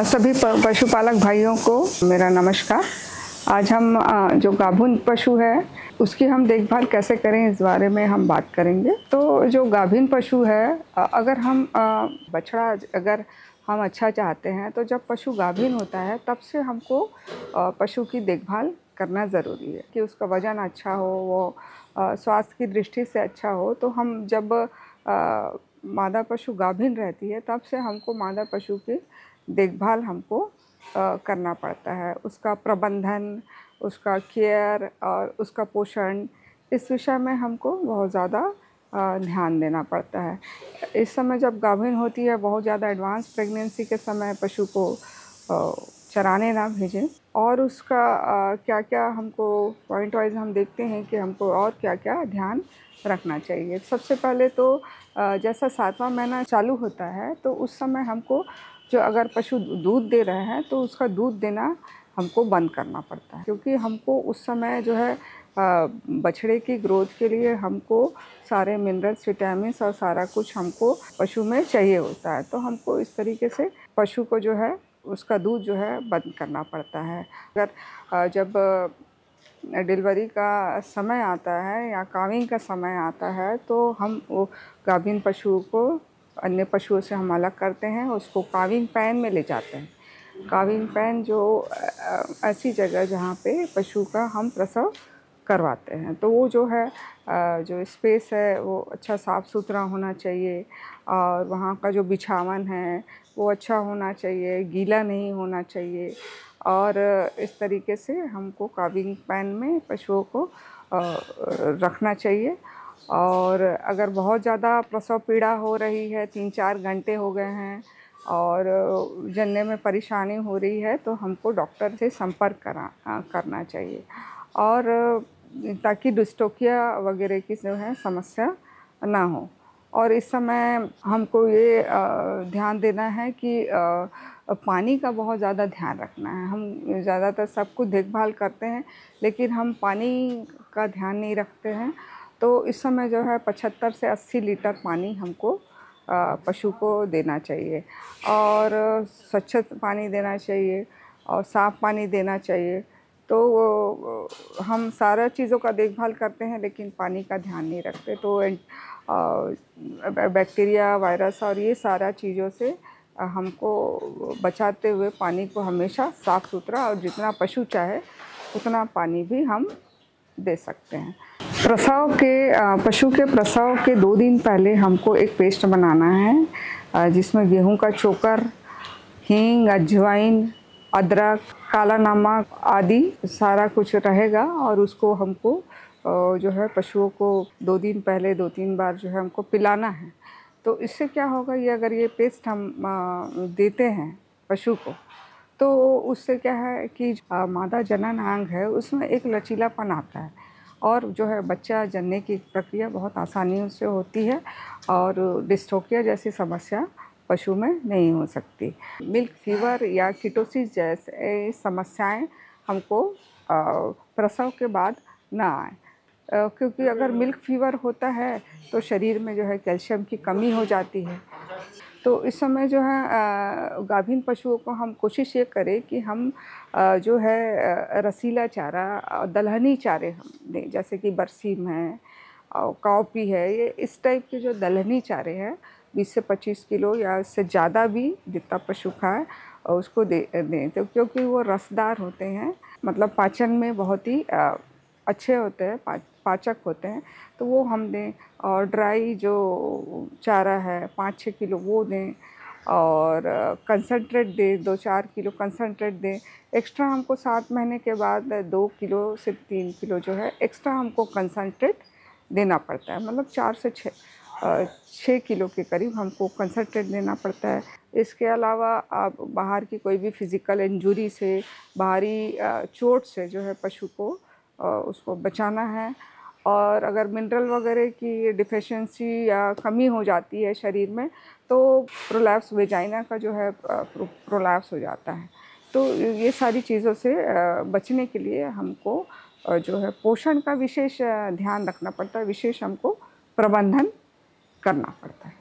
सभी पशुपालक भाइयों को मेरा नमस्कार। आज हम जो गाभिन पशु है उसकी हम देखभाल कैसे करें इस बारे में हम बात करेंगे। तो जो गाभिन पशु है, अगर हम बछड़ा अगर हम अच्छा चाहते हैं तो जब पशु गाभिन होता है तब से हमको पशु की देखभाल करना ज़रूरी है कि उसका वज़न अच्छा हो, वो स्वास्थ्य की दृष्टि से अच्छा हो। तो हम जब मादा पशु गाभिन रहती है तब से हमको मादा पशु की देखभाल हमको करना पड़ता है। उसका प्रबंधन, उसका केयर और उसका पोषण, इस विषय में हमको बहुत ज़्यादा ध्यान देना पड़ता है। इस समय जब गाभिन होती है, बहुत ज़्यादा एडवांस प्रेगनेंसी के समय पशु को चराने ना भेजें। और उसका क्या क्या हमको पॉइंट वाइज हम देखते हैं कि हमको और क्या क्या ध्यान रखना चाहिए। सबसे पहले तो जैसा 7वां महीना चालू होता है तो उस समय हमको जो अगर पशु दूध दे रहे हैं तो उसका दूध देना हमको बंद करना पड़ता है, क्योंकि हमको उस समय जो है बछड़े की ग्रोथ के लिए हमको सारे मिनरल्स, विटामिन्स और सारा कुछ हमको पशु में चाहिए होता है। तो हमको इस तरीके से पशु को जो है उसका दूध जो है बंद करना पड़ता है। अगर जब डिलीवरी का समय आता है या काविंग का समय आता है तो हम वो गाभिन पशु को अन्य पशुओं से हम अलग करते हैं, उसको काविंग पैन में ले जाते हैं। काविंग पैन जो ऐसी जगह जहाँ पे पशु का हम प्रसव करवाते हैं, तो वो जो है जो स्पेस है वो अच्छा साफ़ सुथरा होना चाहिए और वहाँ का जो बिछावन है वो अच्छा होना चाहिए, गीला नहीं होना चाहिए। और इस तरीके से हमको काविंग पैन में पशुओं को रखना चाहिए। और अगर बहुत ज़्यादा प्रसव पीड़ा हो रही है, 3-4 घंटे हो गए हैं और जनने में परेशानी हो रही है, तो हमको डॉक्टर से संपर्क करना चाहिए, और ताकि डिस्टोकिया वगैरह की जो है समस्या ना हो। और इस समय हमको ये ध्यान देना है कि पानी का बहुत ज़्यादा ध्यान रखना है। हम ज़्यादातर सब कुछ देखभाल करते हैं लेकिन हम पानी का ध्यान नहीं रखते हैं। तो इस समय जो है 75 से 80 लीटर पानी हमको पशु को देना चाहिए, और स्वच्छ पानी देना चाहिए और साफ़ पानी देना चाहिए। तो हम सारा चीज़ों का देखभाल करते हैं लेकिन पानी का ध्यान नहीं रखते। तो बैक्टीरिया, वायरस और ये सारा चीज़ों से हमको बचाते हुए पानी को हमेशा साफ़ सुथरा, और जितना पशु चाहे उतना पानी भी हम दे सकते हैं। पशु के प्रसव के 2 दिन पहले हमको एक पेस्ट बनाना है जिसमें गेहूं का चोकर, हींग, अजवाइन, अदरक, काला नमक आदि सारा कुछ रहेगा। और उसको हमको जो है पशुओं को 2 दिन पहले 2-3 बार जो है हमको पिलाना है। तो इससे क्या होगा, ये अगर ये पेस्ट हम देते हैं पशु को तो उससे क्या है कि मादा जनन अंग है उसमें एक लचीलापन आता है और जो है बच्चा जनने की प्रक्रिया बहुत आसानी से होती है और डिस्टोकिया जैसी समस्या पशु में नहीं हो सकती। मिल्क फीवर या कीटोसिस जैसे समस्याएं हमको प्रसव के बाद ना आए, क्योंकि अगर मिल्क फीवर होता है तो शरीर में जो है कैल्शियम की कमी हो जाती है। तो इस समय जो है गाभिन पशुओं को हम कोशिश ये करें कि हम जो है रसीला चारा, दलहनी चारे हम दें, जैसे कि बरसीम है और काउपी है। ये इस टाइप के जो दलहनी चारे हैं 20 से 25 किलो या इससे ज़्यादा भी जितना पशु खाए और उसको दें। तो क्योंकि वो रसदार होते हैं, मतलब पाचन में बहुत ही अच्छे होते हैं, पाचक होते हैं, तो वो हम दें। और ड्राई जो चारा है 5-6 किलो वो दें, और कंसंट्रेट दें, 2-4 किलो कंसंट्रेट दें। एक्स्ट्रा हमको 7 महीने के बाद 2 किलो से 3 किलो जो है एक्स्ट्रा हमको कंसंट्रेट देना पड़ता है, मतलब 4 से 6 किलो के करीब हमको कंसंट्रेट देना पड़ता है। इसके अलावा आप बाहर की कोई भी फिज़िकल इंजरी से, बाहरी चोट से जो है पशु को उसको बचाना है। और अगर मिनरल वगैरह की डिफिशिएंसी या कमी हो जाती है शरीर में तो प्रोलैप्स वेजाइना का जो है प्रोलैप्स हो जाता है। तो ये सारी चीज़ों से बचने के लिए हमको जो है पोषण का विशेष ध्यान रखना पड़ता है, विशेष हमको प्रबंधन करना पड़ता है।